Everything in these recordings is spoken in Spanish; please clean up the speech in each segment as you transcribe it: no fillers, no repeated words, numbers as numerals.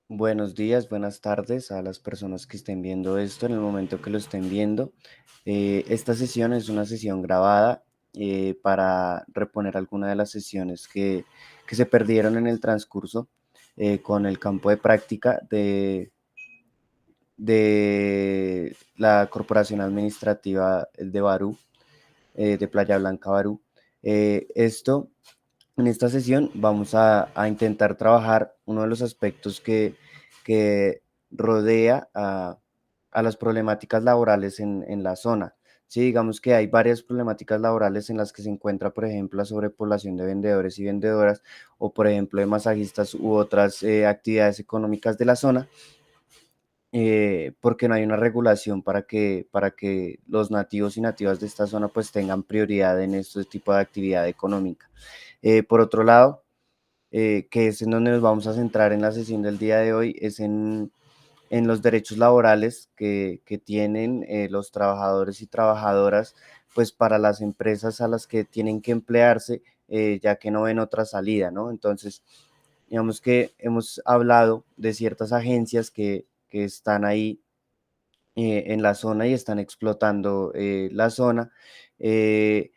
Buenos días, buenas tardes a las personas que estén viendo esto en el momento que lo estén viendo. Esta sesión es una sesión grabada para reponer algunas de las sesiones que se perdieron en el transcurso con el campo de práctica de la Corporación Administrativa de Barú, de Playa Blanca, Barú. Esto En esta sesión vamos a intentar trabajar uno de los aspectos que rodea a las problemáticas laborales en la zona. Sí, digamos que hay varias problemáticas laborales en las que se encuentra, por ejemplo, la sobrepoblación de vendedores y vendedoras, o por ejemplo, de masajistas u otras actividades económicas de la zona, porque no hay una regulación para que los nativos y nativas de esta zona pues tengan prioridad en este tipo de actividad económica. Por otro lado, que es en donde nos vamos a centrar en la sesión del día de hoy, es en los derechos laborales que tienen los trabajadores y trabajadoras, pues para las empresas a las que tienen que emplearse, ya que no ven otra salida, ¿no? Entonces, digamos que hemos hablado de ciertas agencias que están ahí en la zona y están explotando la zona. Eh,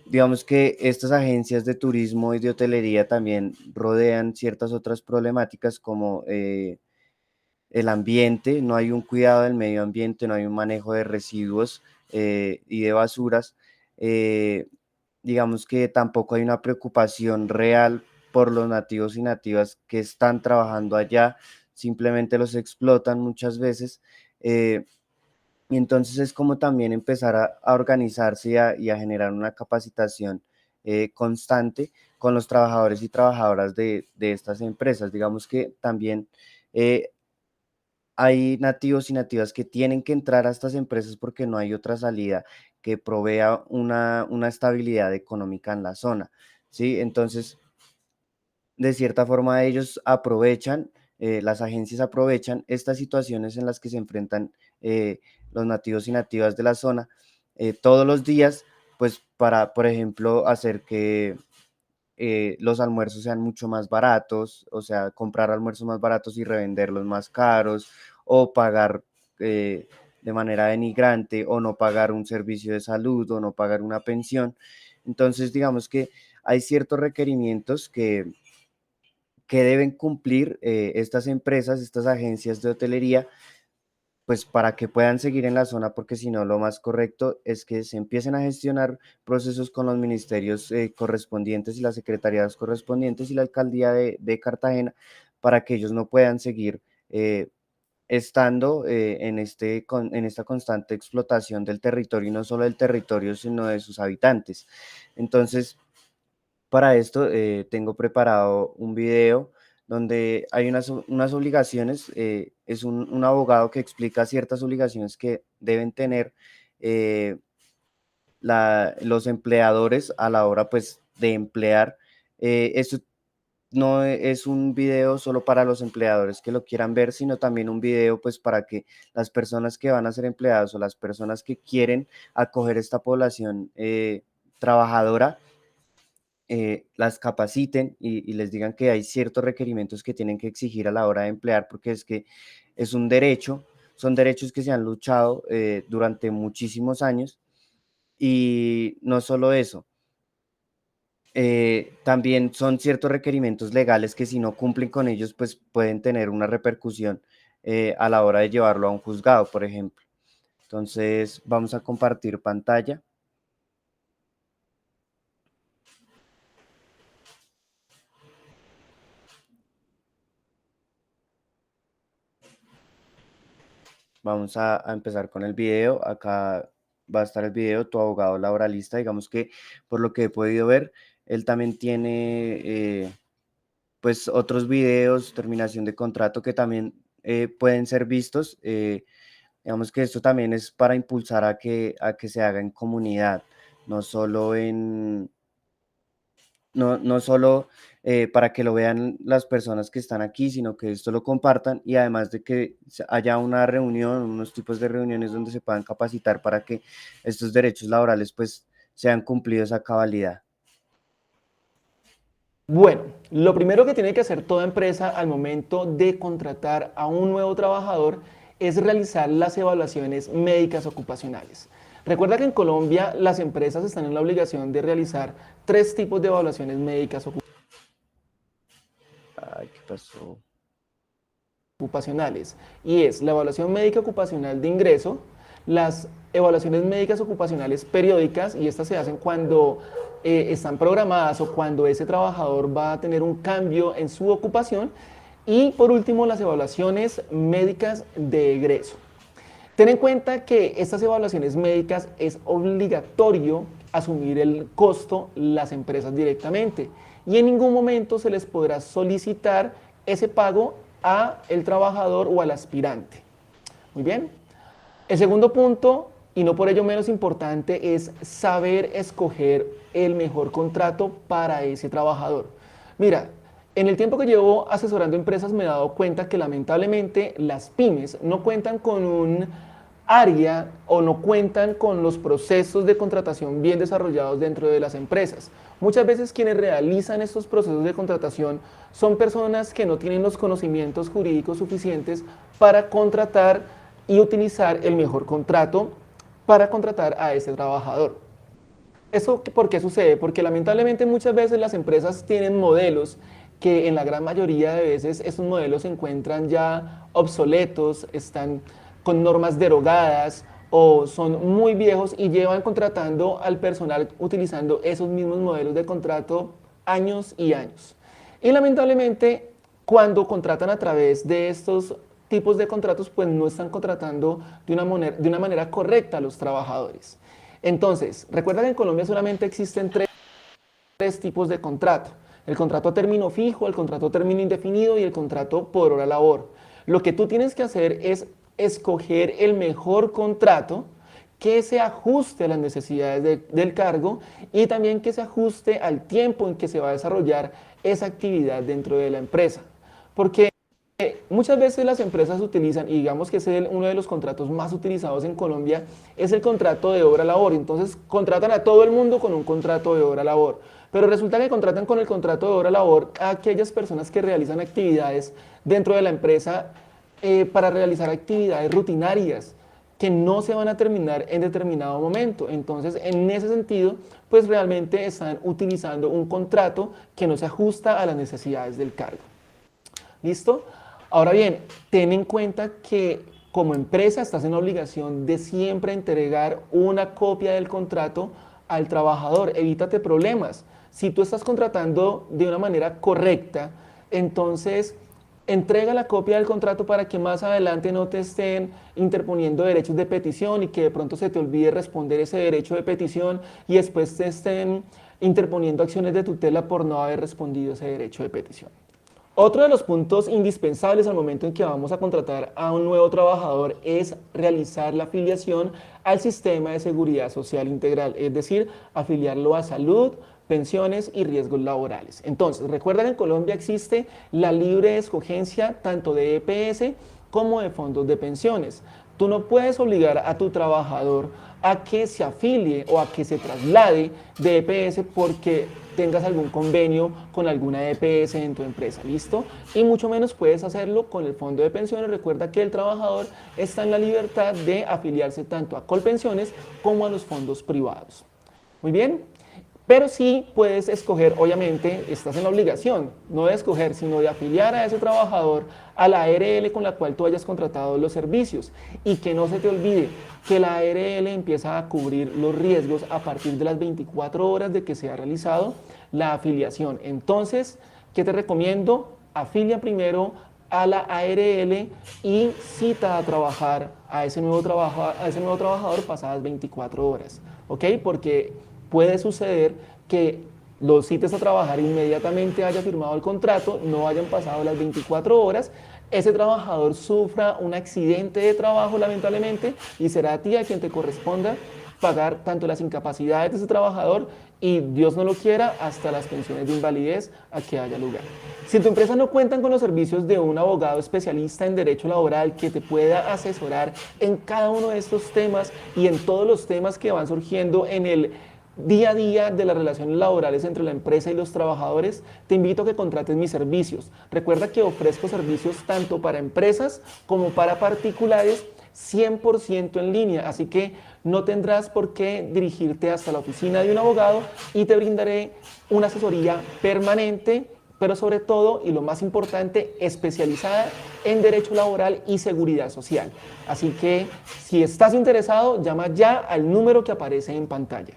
digamos que estas agencias de turismo y de hotelería también rodean ciertas otras problemáticas como el ambiente, no hay un cuidado del medio ambiente, no hay un manejo de residuos y de basuras. eh, digamos que tampoco hay una preocupación real por los nativos y nativas que están trabajando allá, simplemente los explotan muchas veces. Y entonces es como también empezar a organizarse y a generar una capacitación constante con los trabajadores y trabajadoras de estas empresas. Digamos que también eh, hay nativos y nativas que tienen que entrar a estas empresas porque no hay otra salida que provea una estabilidad económica en la zona, ¿sí? Entonces, de cierta forma, ellos aprovechan, las agencias aprovechan estas situaciones en las que se enfrentan los nativos y nativas de la zona todos los días, pues para, por ejemplo, hacer que los almuerzos sean mucho más baratos, o sea, comprar almuerzos más baratos y revenderlos más caros, o pagar de manera denigrante, o no pagar un servicio de salud, o no pagar una pensión. Entonces, digamos que hay ciertos requerimientos que deben cumplir estas empresas, estas agencias de hotelería, pues para que puedan seguir en la zona, porque si no, lo más correcto es que se empiecen a gestionar procesos con los ministerios correspondientes y las secretarías correspondientes y la alcaldía de Cartagena para que ellos no puedan seguir estando en esta constante explotación del territorio, y no solo del territorio, sino de sus habitantes. Entonces, para esto tengo preparado un video donde hay unas obligaciones, es un abogado que explica ciertas obligaciones que deben tener eh, los empleadores a la hora pues de emplear. Esto no es un video solo para los empleadores que lo quieran ver, sino también un video pues para que las personas que van a ser empleadas o las personas que quieren acoger esta población trabajadora las capaciten y les digan que hay ciertos requerimientos que tienen que exigir a la hora de emplear, porque es que es un derecho, son derechos que se han luchado durante muchísimos años. Y no solo eso, también son ciertos requerimientos legales que si no cumplen con ellos, pues pueden tener una repercusión a la hora de llevarlo a un juzgado, por ejemplo. Entonces, vamos a compartir pantalla. Vamos a empezar con el video. Acá va a estar el video, tu abogado laboralista. Digamos que por lo que he podido ver, él también tiene pues otros videos, terminación de contrato que también pueden ser vistos. Digamos que esto también es para impulsar a que se haga en comunidad, no solo no solo para que lo vean las personas que están aquí, sino que esto lo compartan y además de que haya una reunión, unos tipos de reuniones donde se puedan capacitar para que estos derechos laborales pues sean cumplidos a cabalidad. Bueno, lo primero que tiene que hacer toda empresa al momento de contratar a un nuevo trabajador es realizar las evaluaciones médicas ocupacionales. Recuerda que en Colombia las empresas están en la obligación de realizar 3 tipos de evaluaciones médicas Ay, ¿qué pasó? ocupacionales, y es la evaluación médica ocupacional de ingreso, las evaluaciones médicas ocupacionales periódicas, y estas se hacen cuando están programadas o cuando ese trabajador va a tener un cambio en su ocupación, y por último las evaluaciones médicas de egreso. Ten en cuenta que estas evaluaciones médicas es obligatorio asumir el costo las empresas directamente, y en ningún momento se les podrá solicitar ese pago a el trabajador o al aspirante. Muy bien. El segundo punto, y no por ello menos importante, es saber escoger el mejor contrato para ese trabajador. Mira, en el tiempo que llevo asesorando empresas me he dado cuenta que lamentablemente las pymes no cuentan con un área o no cuentan con los procesos de contratación bien desarrollados dentro de las empresas. Muchas veces quienes realizan estos procesos de contratación son personas que no tienen los conocimientos jurídicos suficientes para contratar y utilizar el mejor contrato para contratar a ese trabajador. ¿Eso por qué sucede? Porque lamentablemente muchas veces las empresas tienen modelos que en la gran mayoría de veces esos modelos se encuentran ya obsoletos, están con normas derogadas o son muy viejos y llevan contratando al personal utilizando esos mismos modelos de contrato años y años. Y lamentablemente cuando contratan a través de estos tipos de contratos, pues no están contratando de una manera correcta a los trabajadores. Entonces, recuerda que en Colombia solamente existen tres tipos de contrato. El contrato a término fijo, el contrato a término indefinido y el contrato por hora labor. Lo que tú tienes que hacer es escoger el mejor contrato que se ajuste a las necesidades del cargo y también que se ajuste al tiempo en que se va a desarrollar esa actividad dentro de la empresa. Porque muchas veces las empresas utilizan, y digamos que es uno de los contratos más utilizados en Colombia, es el contrato de obra-labor. Entonces contratan a todo el mundo con un contrato de obra-labor. Pero resulta que contratan con el contrato de obra-labor a aquellas personas que realizan actividades dentro de la empresa para realizar actividades rutinarias que no se van a terminar en determinado momento. Entonces, en ese sentido, pues realmente están utilizando un contrato que no se ajusta a las necesidades del cargo. ¿Listo? Ahora bien, ten en cuenta que como empresa estás en obligación de siempre entregar una copia del contrato al trabajador. Evítate problemas. Si tú estás contratando de una manera correcta, entonces entrega la copia del contrato para que más adelante no te estén interponiendo derechos de petición y que de pronto se te olvide responder ese derecho de petición y después te estén interponiendo acciones de tutela por no haber respondido ese derecho de petición. Otro de los puntos indispensables al momento en que vamos a contratar a un nuevo trabajador es realizar la afiliación al sistema de seguridad social integral, es decir, afiliarlo a salud, pensiones y riesgos laborales. Entonces, recuerda que en Colombia existe la libre escogencia tanto de EPS como de fondos de pensiones. Tú no puedes obligar a tu trabajador a que se afilie o a que se traslade de EPS porque tengas algún convenio con alguna EPS en tu empresa, ¿listo? Y mucho menos puedes hacerlo con el fondo de pensiones. Recuerda que el trabajador está en la libertad de afiliarse tanto a Colpensiones como a los fondos privados. Muy bien, pero sí puedes escoger, obviamente, estás en la obligación, no de escoger, sino de afiliar a ese trabajador a la ARL con la cual tú hayas contratado los servicios. Y que no se te olvide que la ARL empieza a cubrir los riesgos a partir de las 24 horas de que se ha realizado la afiliación. Entonces, ¿qué te recomiendo? Afilia primero a la ARL y cita a trabajar a ese nuevo trabajador pasadas 24 horas, ¿ok? Porque puede suceder que lo cites a trabajar inmediatamente, haya firmado el contrato, no hayan pasado las 24 horas, ese trabajador sufra un accidente de trabajo lamentablemente y será a ti a quien te corresponda pagar tanto las incapacidades de ese trabajador y Dios no lo quiera hasta las pensiones de invalidez a que haya lugar. Si en tu empresa no cuentan con los servicios de un abogado especialista en derecho laboral que te pueda asesorar en cada uno de estos temas y en todos los temas que van surgiendo en el día a día de las relaciones laborales entre la empresa y los trabajadores, te invito a que contrates mis servicios. Recuerda que ofrezco servicios tanto para empresas como para particulares 100% en línea, así que no tendrás por qué dirigirte hasta la oficina de un abogado y te brindaré una asesoría permanente, pero sobre todo, y lo más importante, especializada en derecho laboral y seguridad social. Así que si estás interesado, llama ya al número que aparece en pantalla.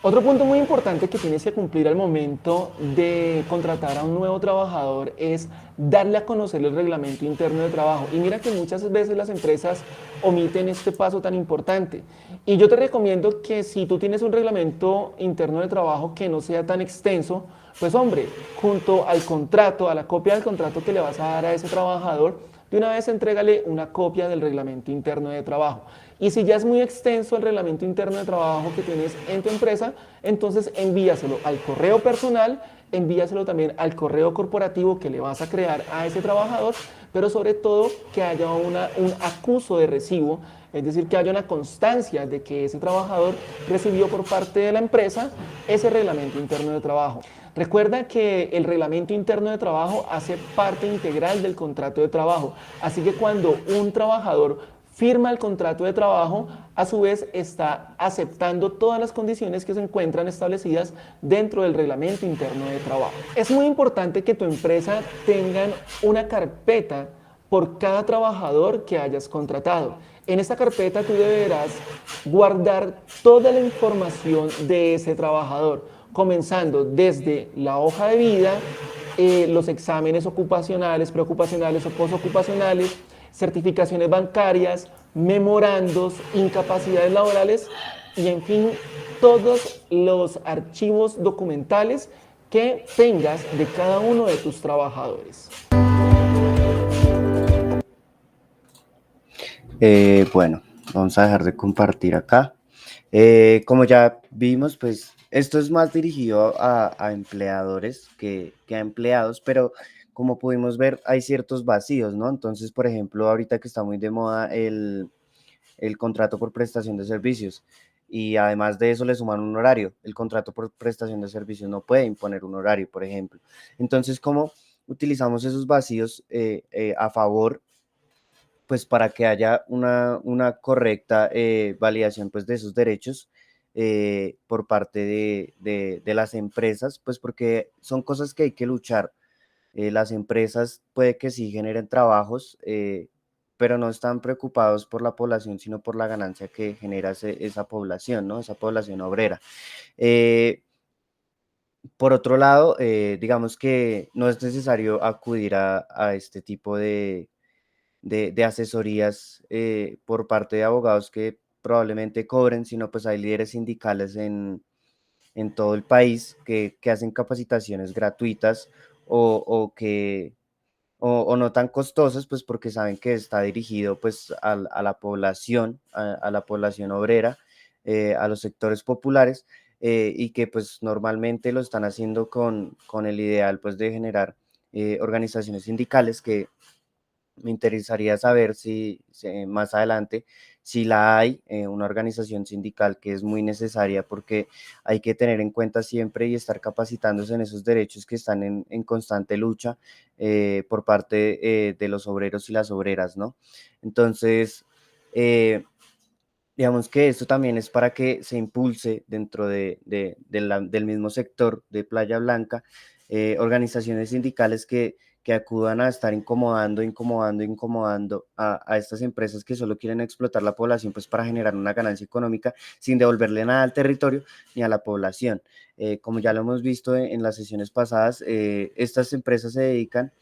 Otro punto muy importante que tienes que cumplir al momento de contratar a un nuevo trabajador es darle a conocer el reglamento interno de trabajo. Y mira que muchas veces las empresas omiten este paso tan importante. Y yo te recomiendo que si tú tienes un reglamento interno de trabajo que no sea tan extenso, pues hombre, junto al contrato, a la copia del contrato que le vas a dar a ese trabajador, de una vez entrégale una copia del reglamento interno de trabajo. Y si ya es muy extenso el reglamento interno de trabajo que tienes en tu empresa, entonces envíaselo al correo personal, envíaselo también al correo corporativo que le vas a crear a ese trabajador, pero sobre todo que haya un acuso de recibo, es decir, que haya una constancia de que ese trabajador recibió por parte de la empresa ese reglamento interno de trabajo. Recuerda que el reglamento interno de trabajo hace parte integral del contrato de trabajo, así que cuando un trabajador firma el contrato de trabajo, a su vez está aceptando todas las condiciones que se encuentran establecidas dentro del reglamento interno de trabajo. Es muy importante que tu empresa tenga una carpeta por cada trabajador que hayas contratado. En esta carpeta tú deberás guardar toda la información de ese trabajador, comenzando desde la hoja de vida, los exámenes ocupacionales, preocupacionales o postocupacionales, certificaciones bancarias, memorandos, incapacidades laborales y en fin, todos los archivos documentales que tengas de cada uno de tus trabajadores. Bueno, vamos a dejar de compartir acá. Como ya vimos, pues esto es más dirigido a empleadores que a empleados, pero como pudimos ver, hay ciertos vacíos, ¿no? Entonces, por ejemplo, ahorita que está muy de moda el contrato por prestación de servicios y además de eso le suman un horario. El contrato por prestación de servicios no puede imponer un horario, por ejemplo. Entonces, ¿cómo utilizamos esos vacíos a favor? Pues para que haya una correcta validación pues de esos derechos por parte de las empresas, pues porque son cosas que hay que luchar. Las empresas puede que sí generen trabajos, pero no están preocupados por la población, sino por la ganancia que genera esa población, ¿no? Esa población obrera. Eh, por otro lado, digamos que no es necesario acudir a este tipo de asesorías por parte de abogados que probablemente cobren, sino pues hay líderes sindicales en todo el país que hacen capacitaciones gratuitas o que o no tan costosas, pues porque saben que está dirigido pues a la población, a la población obrera, a los sectores populares, y que pues normalmente lo están haciendo con el ideal pues de generar organizaciones sindicales que me interesaría saber si más adelante, si la hay, una organización sindical que es muy necesaria porque hay que tener en cuenta siempre y estar capacitándose en esos derechos que están en constante lucha por parte de los obreros y las obreras, ¿no? Entonces, eh, digamos que esto también es para que se impulse dentro del mismo sector de Playa Blanca, organizaciones sindicales que acudan a estar incomodando a estas empresas que solo quieren explotar la población pues para generar una ganancia económica sin devolverle nada al territorio ni a la población. Como ya lo hemos visto en las sesiones pasadas, estas empresas se dedican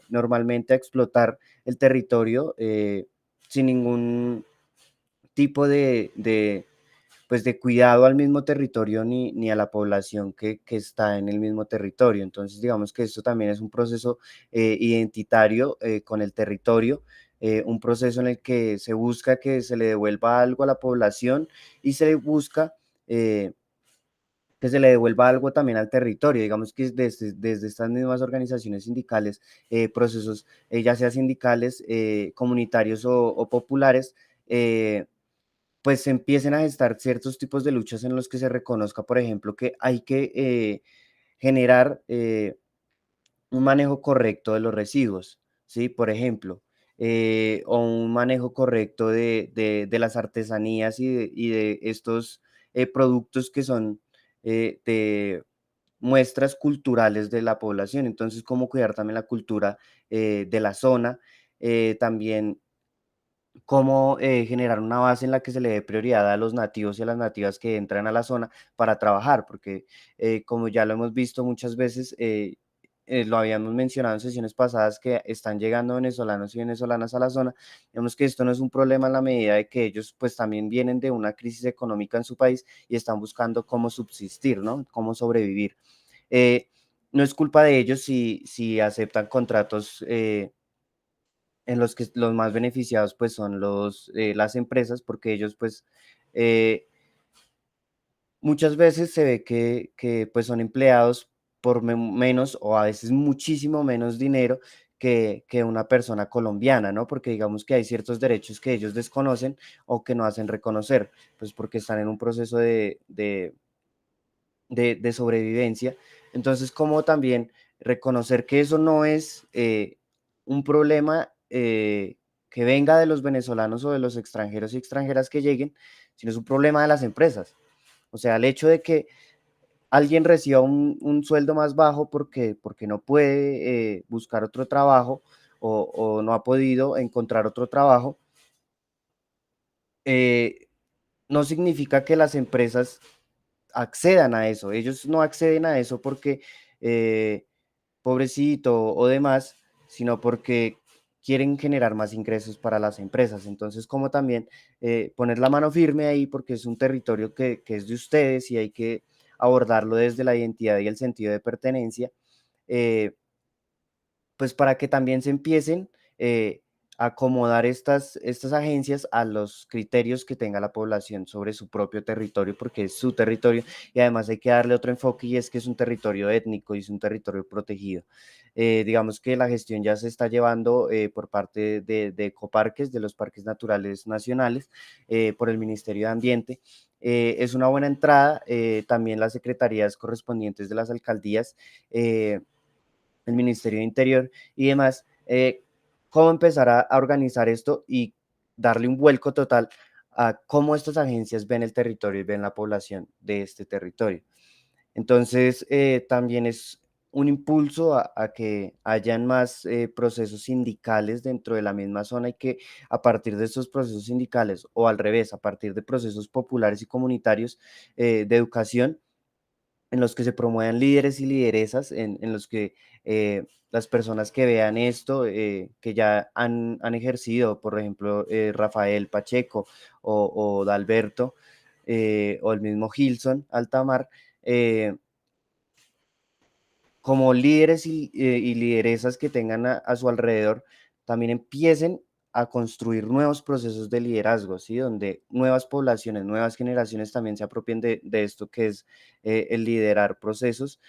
normalmente a explotar el territorio sin ningún tipo pues de cuidado al mismo territorio ni a la población que está en el mismo territorio. Entonces, digamos que esto también es un proceso identitario con el territorio, un proceso en el que se busca que se le devuelva algo a la población y se busca que se le devuelva algo también al territorio. Digamos que desde estas mismas organizaciones sindicales, procesos, ya sea sindicales, comunitarios o populares, pues se empiecen a gestar ciertos tipos de luchas en los que se reconozca, por ejemplo, que hay que generar un manejo correcto de los residuos, ¿sí? Por ejemplo, o un manejo correcto de las artesanías y de estos productos que son de muestras culturales de la población. Entonces, cómo cuidar también la cultura de la zona, también cómo generar una base en la que se le dé prioridad a los nativos y a las nativas que entran a la zona para trabajar, porque como ya lo hemos visto muchas veces, lo habíamos mencionado en sesiones pasadas, que están llegando venezolanos y venezolanas a la zona. Vemos que esto no es un problema en la medida de que ellos pues también vienen de una crisis económica en su país y están buscando cómo subsistir, ¿no? Cómo sobrevivir. Eh, no es culpa de ellos si aceptan contratos en los que los más beneficiados pues son las empresas, porque ellos pues eh, muchas veces se ve que pues son empleados por menos o a veces muchísimo menos dinero que una persona colombiana, ¿no? Porque digamos que hay ciertos derechos que ellos desconocen o que no hacen reconocer, pues porque están en un proceso de sobrevivencia. Entonces, como también reconocer que eso no es un problema que venga de los venezolanos o de los extranjeros y extranjeras que lleguen, sino es un problema de las empresas. O sea, el hecho de que alguien reciba un sueldo más bajo porque no puede buscar otro trabajo o no ha podido encontrar otro trabajo, eh, no significa que las empresas accedan a eso. Ellos no acceden a eso porque eh, pobrecito o demás, sino porque quieren generar más ingresos para las empresas. Entonces, como también poner la mano firme ahí porque es un territorio que es de ustedes y hay que abordarlo desde la identidad y el sentido de pertenencia. eh, pues para que también se empiecen a acomodar estas agencias a los criterios que tenga la población sobre su propio territorio, porque es su territorio y además hay que darle otro enfoque y es que es un territorio étnico y es un territorio protegido. Digamos que la gestión ya se está llevando por parte de ecoparques, de los parques naturales nacionales, por el Ministerio de Ambiente. Es una buena entrada, también las secretarías correspondientes de las alcaldías. El Ministerio de Interior y demás, cómo empezar a organizar esto y darle un vuelco total a cómo estas agencias ven el territorio y ven la población de este territorio. Entonces, también es un impulso a que hayan más procesos sindicales dentro de la misma zona y que a partir de estos procesos sindicales o al revés, a partir de procesos populares y comunitarios de educación, en los que se promuevan líderes y lideresas, en los que las personas que vean esto, que ya han ejercido, por ejemplo, Rafael Pacheco o Dalberto, o el mismo Gilson Altamar, eh, como líderes y lideresas que tengan a su alrededor, también empiecen a construir nuevos procesos de liderazgo, ¿sí? Donde nuevas poblaciones, nuevas generaciones también se apropien de esto que es el liderar procesos,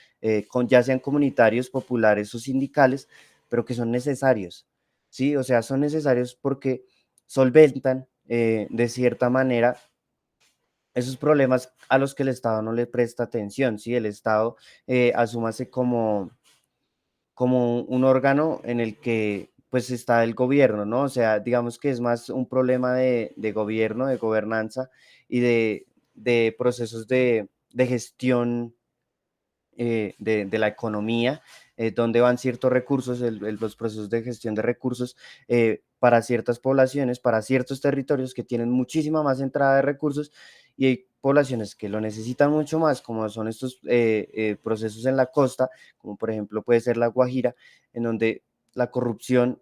ya sean comunitarios, populares o sindicales, pero que son necesarios, ¿sí? O sea, son necesarios porque solventan de cierta manera esos problemas a los que el Estado no le presta atención, ¿sí? El Estado asúmase como un órgano en el que pues está el gobierno, ¿no? O sea, digamos que es más un problema de gobierno, de gobernanza y de procesos de gestión de la economía, donde van ciertos recursos, los procesos de gestión de recursos para ciertas poblaciones, para ciertos territorios que tienen muchísima más entrada de recursos y hay poblaciones que lo necesitan mucho más, como son estos procesos en la costa, como por ejemplo puede ser la Guajira, en donde la corrupción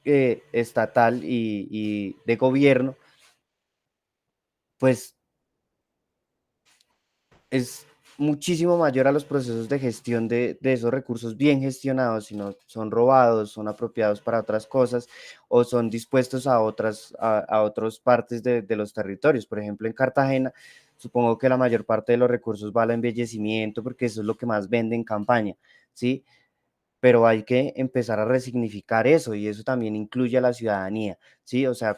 estatal y de gobierno, pues es muchísimo mayor a los procesos de gestión de esos recursos bien gestionados, sino son robados, son apropiados para otras cosas o son dispuestos a otras partes de los territorios. Por ejemplo, en Cartagena, supongo que la mayor parte de los recursos va al embellecimiento porque eso es lo que más vende en campaña, ¿sí? Pero hay que empezar a resignificar eso y eso también incluye a la ciudadanía, ¿sí? O sea,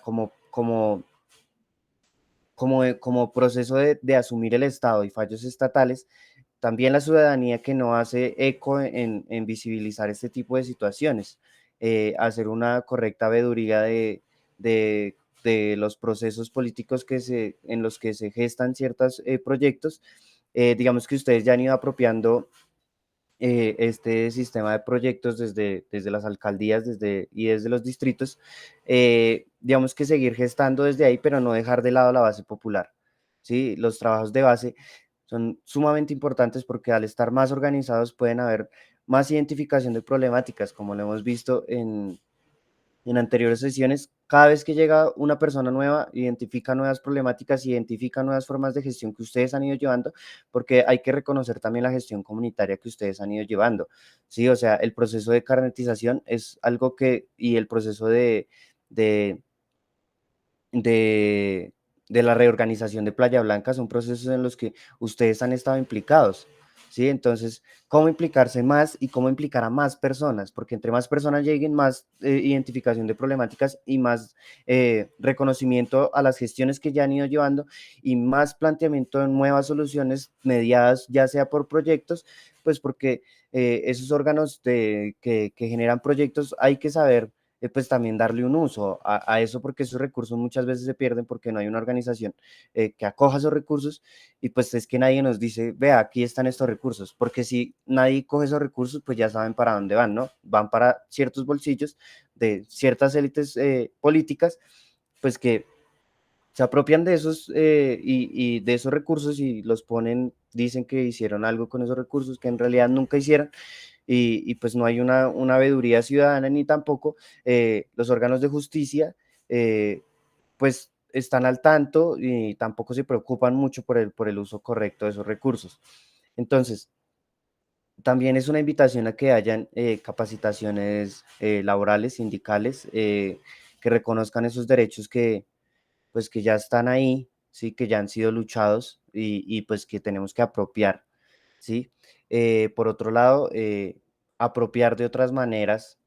como proceso de asumir el Estado y fallos estatales, también la ciudadanía que no hace eco en visibilizar este tipo de situaciones, hacer una correcta veeduría de, de los procesos políticos en los que se gestan ciertos proyectos. Digamos que ustedes ya han ido apropiando este sistema de proyectos desde las alcaldías y desde los distritos, digamos que seguir gestando desde ahí, pero no dejar de lado la base popular. ¿Sí? Los trabajos de base son sumamente importantes porque al estar más organizados pueden haber más identificación de problemáticas, como lo hemos visto en anteriores sesiones. Cada vez que llega una persona nueva, identifica nuevas problemáticas, identifica nuevas formas de gestión que ustedes han ido llevando, porque hay que reconocer también la gestión comunitaria que ustedes han ido llevando, ¿sí? O sea, el proceso de carnetización es algo y el proceso de, de, de la reorganización de Playa Blanca son procesos en los que ustedes han estado implicados, ¿sí? Entonces, ¿cómo implicarse más y cómo implicar a más personas? Porque entre más personas lleguen, más identificación de problemáticas y más reconocimiento a las gestiones que ya han ido llevando y más planteamiento de nuevas soluciones mediadas, ya sea por proyectos, pues porque esos órganos que generan proyectos hay que saber pues también darle un uso a eso, porque esos recursos muchas veces se pierden porque no hay una organización que acoja esos recursos y pues es que nadie nos dice, vea, aquí están estos recursos, porque si nadie coge esos recursos, pues ya saben para dónde van, ¿no? Van para ciertos bolsillos de ciertas élites políticas, pues que se apropian de esos y de esos recursos y los ponen, dicen que hicieron algo con esos recursos que en realidad nunca hicieron pues no hay una veeduría ciudadana ni tampoco los órganos de justicia pues están al tanto y tampoco se preocupan mucho por el uso correcto de esos recursos. Entonces, también es una invitación a que hayan capacitaciones laborales, sindicales, que reconozcan esos derechos pues que ya están ahí, ¿sí? Que ya han sido luchados pues que tenemos que apropiar, ¿sí? Por otro lado, apropiar de otras maneras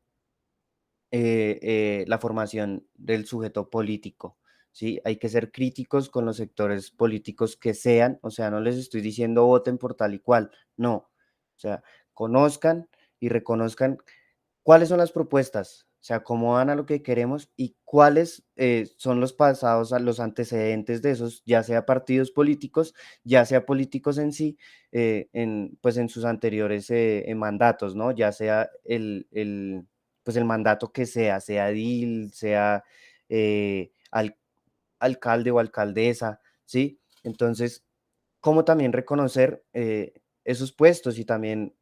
la formación del sujeto político, ¿sí? Hay que ser críticos con los sectores políticos que sean, o sea, no les estoy diciendo voten por tal y cual, no, o sea, conozcan y reconozcan cuáles son las propuestas, se acomodan a lo que queremos y cuáles son los pasados, los antecedentes de esos, ya sea partidos políticos, ya sea políticos en sí, pues en sus anteriores mandatos, ¿no? Ya sea pues el mandato que sea edil, sea alcalde o alcaldesa, ¿sí? Entonces, ¿cómo también reconocer esos puestos y también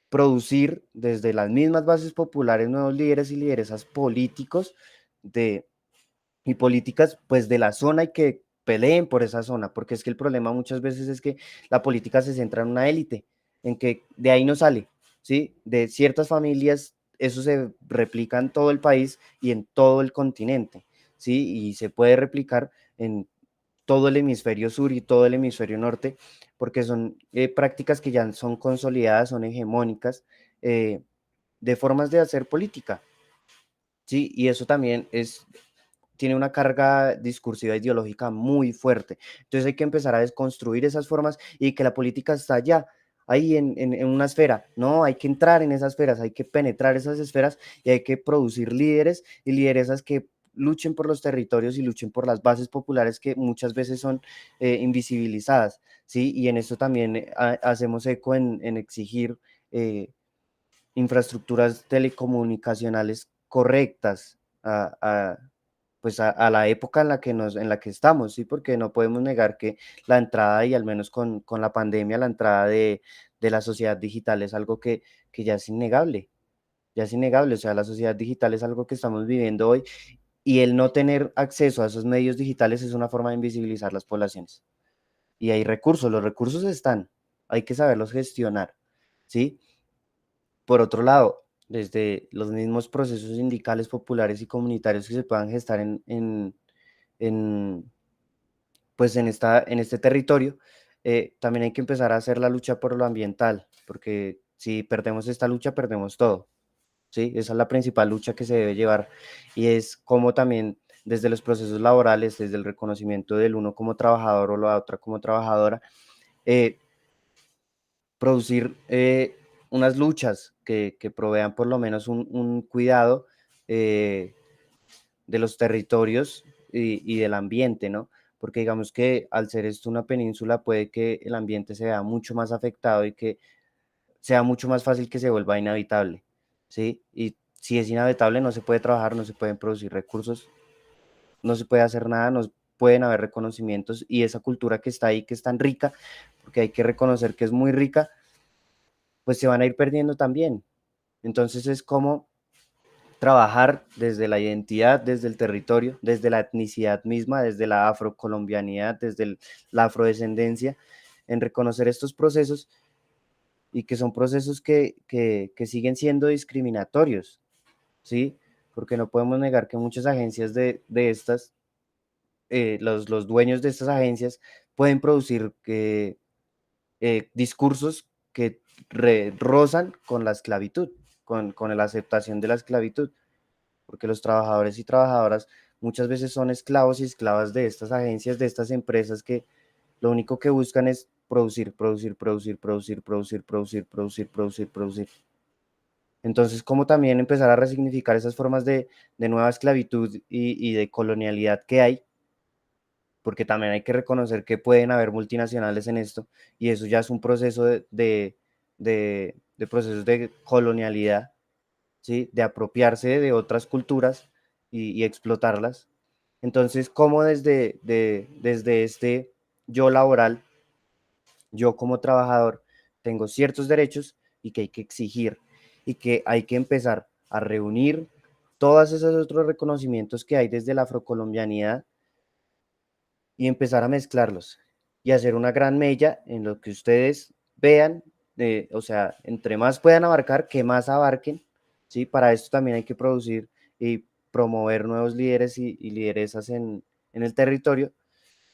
producir desde las mismas bases populares nuevos líderes y lideresas políticos de, y políticas pues de la zona y que peleen por esa zona, porque es que el problema muchas veces es que la política se centra en una élite, en que de ahí no sale, ¿sí? De ciertas familias, eso se replica en todo el país y en todo el continente, ¿sí? Y se puede replicar en todo el hemisferio sur y todo el hemisferio norte, porque son prácticas que ya son consolidadas, son hegemónicas, eh, de formas de hacer política, ¿sí? Y eso también tiene una carga discursiva ideológica muy fuerte. Entonces hay que empezar a desconstruir esas formas y que la política está allá, ahí en una esfera. No, hay que entrar en esas esferas, hay que penetrar esas esferas y hay que producir líderes y lideresas que luchen por los territorios y luchen por las bases populares que muchas veces son invisibilizadas, ¿sí? Y en esto también hacemos eco en exigir infraestructuras telecomunicacionales correctas pues a la época en la que estamos, ¿sí? Porque no podemos negar que la entrada, y al menos con la pandemia, la entrada de la sociedad digital es algo que ya es innegable, o sea, la sociedad digital es algo que estamos viviendo hoy y el no tener acceso a esos medios digitales es una forma de invisibilizar las poblaciones. Y hay recursos, los recursos están, hay que saberlos gestionar, ¿sí? Por otro lado, desde los mismos procesos sindicales, populares y comunitarios que se puedan gestar en, pues en este territorio, también hay que empezar a hacer la lucha por lo ambiental, porque si perdemos esta lucha, perdemos todo, ¿sí? Esa es la principal lucha que se debe llevar y es cómo también desde los procesos laborales, desde el reconocimiento del uno como trabajador o la otra como trabajadora, eh, producir unas luchas que provean por lo menos un cuidado eh, de los territorios y del ambiente, ¿no? Porque digamos que al ser esto una península puede que el ambiente se vea mucho más afectado y que sea mucho más fácil que se vuelva inhabitable, ¿sí? Y si es inhabitable no se puede trabajar, no se pueden producir recursos, no se puede hacer nada, no pueden haber reconocimientos y esa cultura que está ahí, que es tan rica, porque hay que reconocer que es muy rica, pues se van a ir perdiendo también. Entonces es como trabajar desde la identidad, desde el territorio, desde la etnicidad misma, desde la afrocolombianidad, desde la afrodescendencia, en reconocer estos procesos y que son procesos que siguen siendo discriminatorios, ¿sí? Porque no podemos negar que muchas agencias de estas, los dueños de estas agencias pueden producir discursos que rozan con la esclavitud, con la aceptación de la esclavitud, porque los trabajadores y trabajadoras muchas veces son esclavos y esclavas de estas agencias, de estas empresas que lo único que buscan es producir, producir, producir, producir, producir, producir, producir, producir, producir. Entonces, ¿cómo también empezar a resignificar esas formas de nueva esclavitud y de colonialidad que hay? Porque también hay que reconocer que pueden haber multinacionales en esto y eso ya es un proceso de procesos de colonialidad, ¿sí? De apropiarse de otras culturas y explotarlas. Entonces, ¿cómo desde este yo laboral, yo como trabajador, tengo ciertos derechos y que hay que exigir y que hay que empezar a reunir todos esos otros reconocimientos que hay desde la afrocolombianidad y empezar a mezclarlos y hacer una gran mella en lo que ustedes vean, o sea, entre más puedan abarcar, que más abarquen, ¿sí? Para esto también hay que producir y promover nuevos líderes y lideresas en el territorio,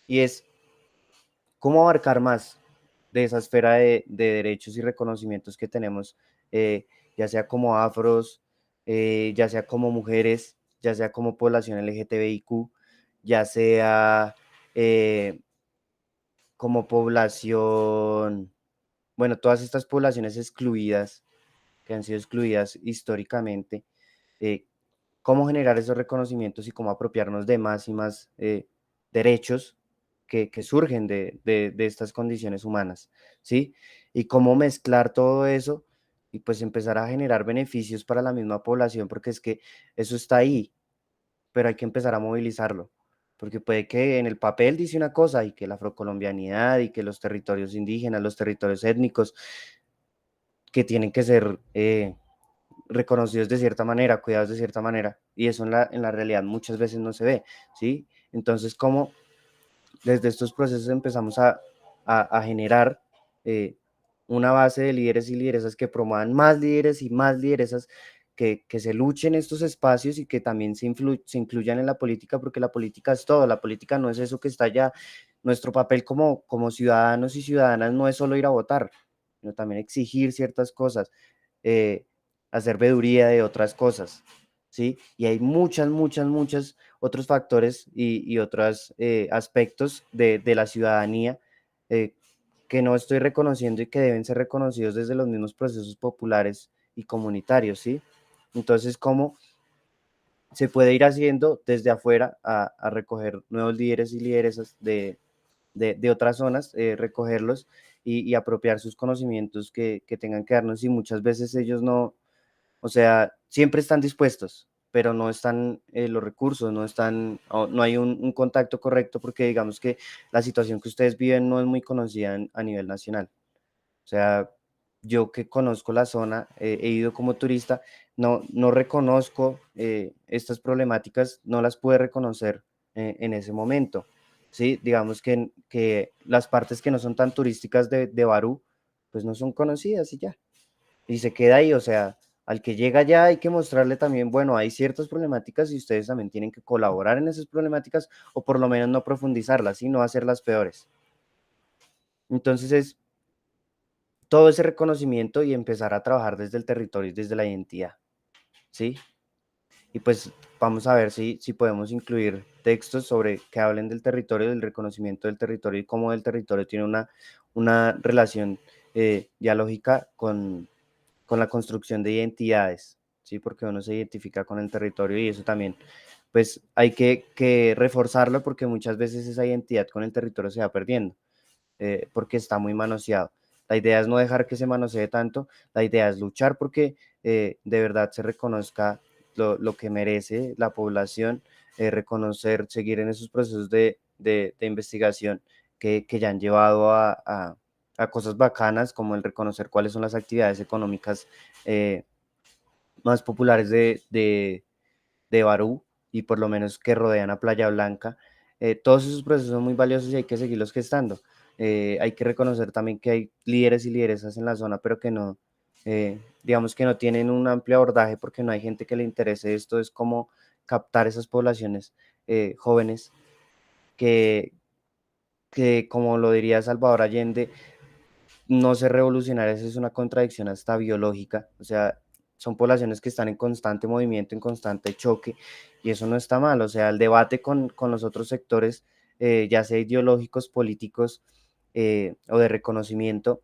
y es cómo abarcar más de esa esfera de derechos y reconocimientos que tenemos, ya sea como afros, ya sea como mujeres, ya sea como población LGTBIQ, ya sea eh, como población, bueno, todas estas poblaciones excluidas, que han sido excluidas históricamente, eh, cómo generar esos reconocimientos y cómo apropiarnos de más y más derechos que surgen de estas condiciones humanas, ¿sí? Y cómo mezclar todo eso y pues empezar a generar beneficios para la misma población, porque es que eso está ahí, pero hay que empezar a movilizarlo, porque puede que en el papel dice una cosa y que la afrocolombianidad y que los territorios indígenas, los territorios étnicos, que tienen que ser reconocidos de cierta manera, cuidados de cierta manera, y eso en la realidad muchas veces no se ve, ¿sí? Entonces, ¿cómo desde estos procesos empezamos a generar una base de líderes y lideresas que promuevan más líderes y más lideresas que se luchen estos espacios y que también se incluyan en la política, porque la política es todo, la política no es eso que está allá. Nuestro papel como ciudadanos y ciudadanas no es solo ir a votar, sino también exigir ciertas cosas, eh, hacer veeduría de otras cosas, ¿sí? Y hay muchas otros factores y otros aspectos de la ciudadanía eh, que no estoy reconociendo y que deben ser reconocidos desde los mismos procesos populares y comunitarios, ¿sí? Entonces, ¿cómo se puede ir haciendo desde afuera a recoger nuevos líderes y lideresas de otras zonas, recogerlos y apropiar sus conocimientos que tengan que darnos y muchas veces ellos no, o sea, siempre están dispuestos, pero no están los recursos, no están, no hay un contacto correcto porque digamos que la situación que ustedes viven no es muy conocida a nivel nacional. O sea, yo que conozco la zona, he ido como turista, no reconozco estas problemáticas, no las pude reconocer en ese momento. Sí, digamos que las partes que no son tan turísticas de Barú, pues no son conocidas y ya y se queda ahí, o sea, al que llega ya hay que mostrarle también, bueno, hay ciertas problemáticas y ustedes también tienen que colaborar en esas problemáticas o por lo menos no profundizarlas y no hacerlas peores. Entonces es todo ese reconocimiento y empezar a trabajar desde el territorio y desde la identidad, ¿sí? y pues vamos a ver si podemos incluir textos sobre que hablen del territorio, del reconocimiento del territorio y cómo el territorio tiene una relación dialógica con la construcción de identidades, ¿sí? Porque uno se identifica con el territorio y eso también, pues hay que reforzarlo porque muchas veces esa identidad con el territorio se va perdiendo, porque está muy manoseado. La idea es no dejar que se manosee tanto, la idea es luchar porque de verdad se reconozca lo que merece la población, reconocer, seguir en esos procesos de investigación que ya han llevado a cosas bacanas como el reconocer cuáles son las actividades económicas eh, más populares de Barú y por lo menos que rodean a Playa Blanca. Todos esos procesos son muy valiosos y hay que seguirlos gestando. Hay que reconocer también que hay líderes y lideresas en la zona, pero que no, digamos que no tienen un amplio abordaje porque no hay gente que le interese esto, es como captar esas poblaciones jóvenes que, como lo diría Salvador Allende, no ser revolucionarias es una contradicción hasta biológica, o sea, son poblaciones que están en constante movimiento, en constante choque, y eso no está mal, o sea, el debate con los otros sectores, ya sea ideológicos, políticos o de reconocimiento,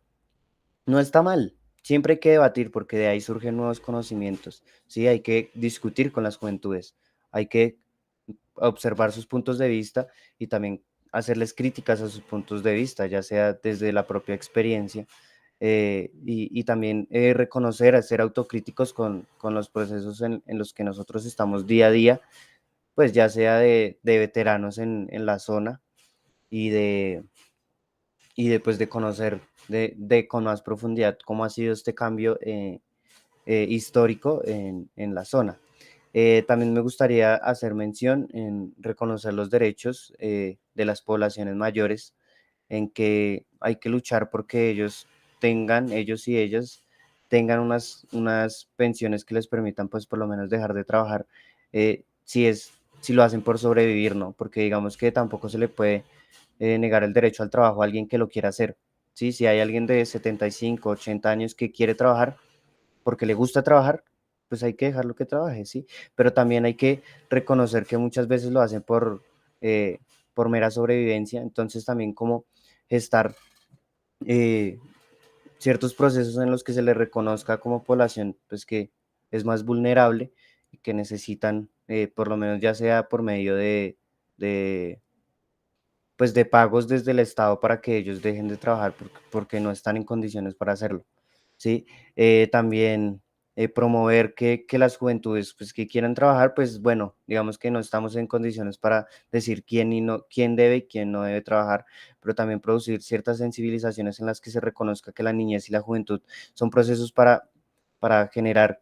no está mal. Siempre hay que debatir porque de ahí surgen nuevos conocimientos, ¿sí? Hay que discutir con las juventudes, hay que observar sus puntos de vista y también hacerles críticas a sus puntos de vista, ya sea desde la propia experiencia y también reconocer, ser autocríticos con los procesos en los que nosotros estamos día a día, pues ya sea de veteranos en la zona y pues de conocer con más profundidad cómo ha sido este cambio histórico en la zona. También me gustaría hacer mención en reconocer los derechos de las poblaciones mayores, en que hay que luchar porque ellos y ellas tengan unas pensiones que les permitan, pues, por lo menos dejar de trabajar, si lo hacen por sobrevivir, ¿no? Porque digamos que tampoco se le puede negar el derecho al trabajo a alguien que lo quiera hacer, ¿sí? Si hay alguien de 75, 80 años que quiere trabajar porque le gusta trabajar, pues hay que dejarlo que trabaje, ¿sí? Pero también hay que reconocer que muchas veces lo hacen eh, por mera sobrevivencia, entonces también como gestar eh, ciertos procesos en los que se les reconozca como población, pues que es más vulnerable y que necesitan, por lo menos ya sea por medio de pues de pagos desde el Estado para que ellos dejen de trabajar porque no están en condiciones para hacerlo, ¿sí? También promover que las juventudes pues, que quieran trabajar, pues bueno, digamos que no estamos en condiciones para decir quién debe y quién no debe trabajar, pero también producir ciertas sensibilizaciones en las que se reconozca que la niñez y la juventud son procesos para generar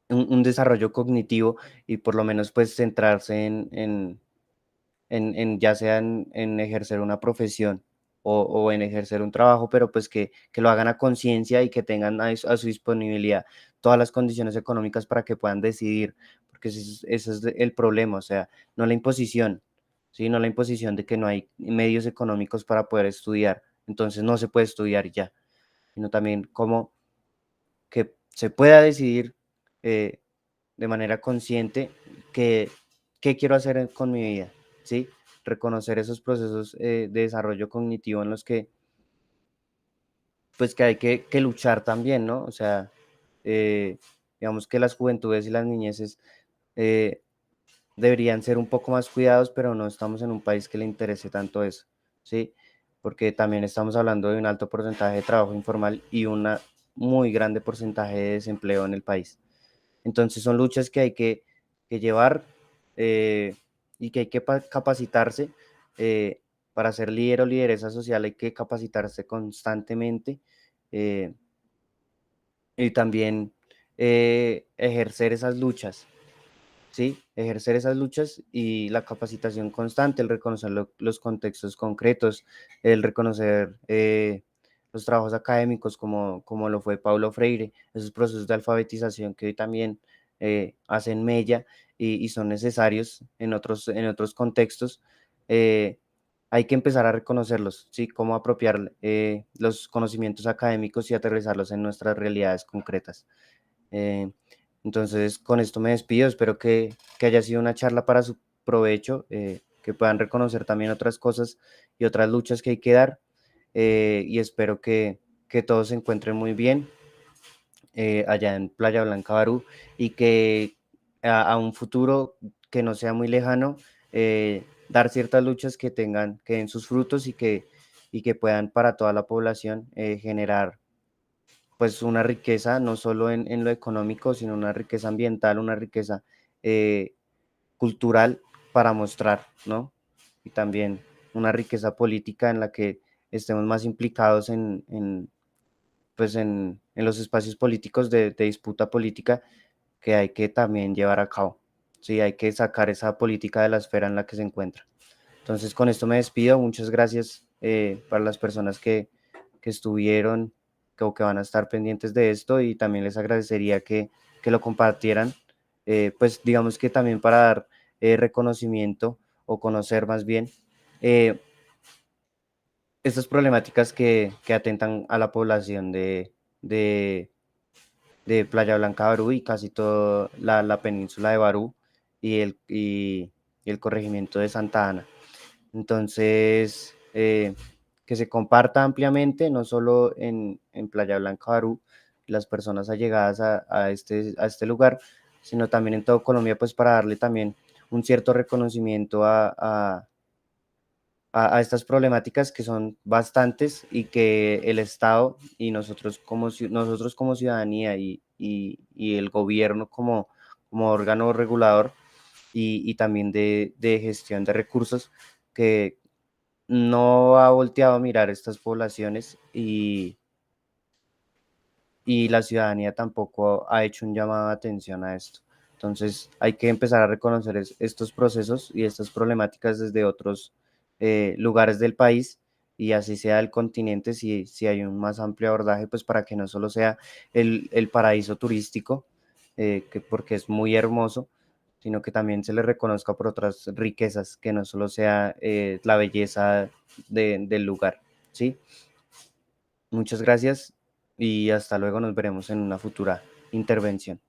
un desarrollo cognitivo y por lo menos pues centrarse en ya sea en ejercer una profesión o en ejercer un trabajo, pero pues que lo hagan a conciencia y que tengan a su disponibilidad todas las condiciones económicas para que puedan decidir, porque ese es el problema, o sea, no la imposición, ¿sí? No la imposición de que no hay medios económicos para poder estudiar, entonces no se puede estudiar y ya, sino también como que se pueda decidir eh, de manera consciente que, qué quiero hacer con mi vida, ¿sí? Reconocer esos procesos de desarrollo cognitivo en los que, pues que hay que luchar también, ¿no? O sea, eh, digamos que las juventudes y las niñeces eh, deberían ser un poco más cuidados, pero no estamos en un país que le interese tanto eso, ¿sí? Porque también estamos hablando de un alto porcentaje de trabajo informal y una muy grande porcentaje de desempleo en el país. Entonces son luchas que hay que llevar eh, y que hay que capacitarse. Para ser líder o lideresa social hay que capacitarse constantemente eh, y también ejercer esas luchas, ¿sí? Ejercer esas luchas y la capacitación constante, el reconocer los contextos concretos, el reconocer los trabajos académicos como lo fue Paulo Freire, esos procesos de alfabetización que hoy también hacen mella y son necesarios en otros contextos. eh, Hay que empezar a reconocerlos, ¿sí? Cómo apropiar los conocimientos académicos y aterrizarlos en nuestras realidades concretas. Eh, Entonces, con esto me despido. Espero que haya sido una charla para su provecho, que puedan reconocer también otras cosas y otras luchas que hay que dar. Y espero que todos se encuentren muy bien allá en Playa Blanca, Barú, y que a un futuro que no sea muy lejano, dar ciertas luchas que den sus frutos y que puedan para toda la población generar pues una riqueza, no solo en lo económico, sino una riqueza ambiental, una riqueza eh, cultural para mostrar, ¿no? Y también una riqueza política en la que estemos más implicados pues en los espacios políticos de disputa política que hay que también llevar a cabo. Sí, hay que sacar esa política de la esfera en la que se encuentra. Entonces, con esto me despido. Muchas gracias para las personas que estuvieron o que van a estar pendientes de esto y también les agradecería que lo compartieran, pues digamos que también para dar reconocimiento o conocer más bien eh, estas problemáticas que atentan a la población de, de Playa Blanca, Barú y casi toda la península de Barú y el corregimiento de Santa Ana. Entonces, que se comparta ampliamente, no solo en Playa Blanca, Barú, las personas allegadas a este lugar, sino también en todo Colombia, pues para darle también un cierto reconocimiento a estas problemáticas que son bastantes y que el Estado y nosotros como ciudadanía y el gobierno como órgano regulador y también de gestión de recursos, que no ha volteado a mirar estas poblaciones y la ciudadanía tampoco ha hecho un llamado de atención a esto. Entonces hay que empezar a reconocer estos procesos y estas problemáticas desde otros lugares del país y así sea el continente, si hay un más amplio abordaje, pues para que no solo sea el paraíso turístico, porque es muy hermoso, sino que también se le reconozca por otras riquezas, que no solo sea la belleza del lugar, ¿sí? Muchas gracias y hasta luego, nos veremos en una futura intervención.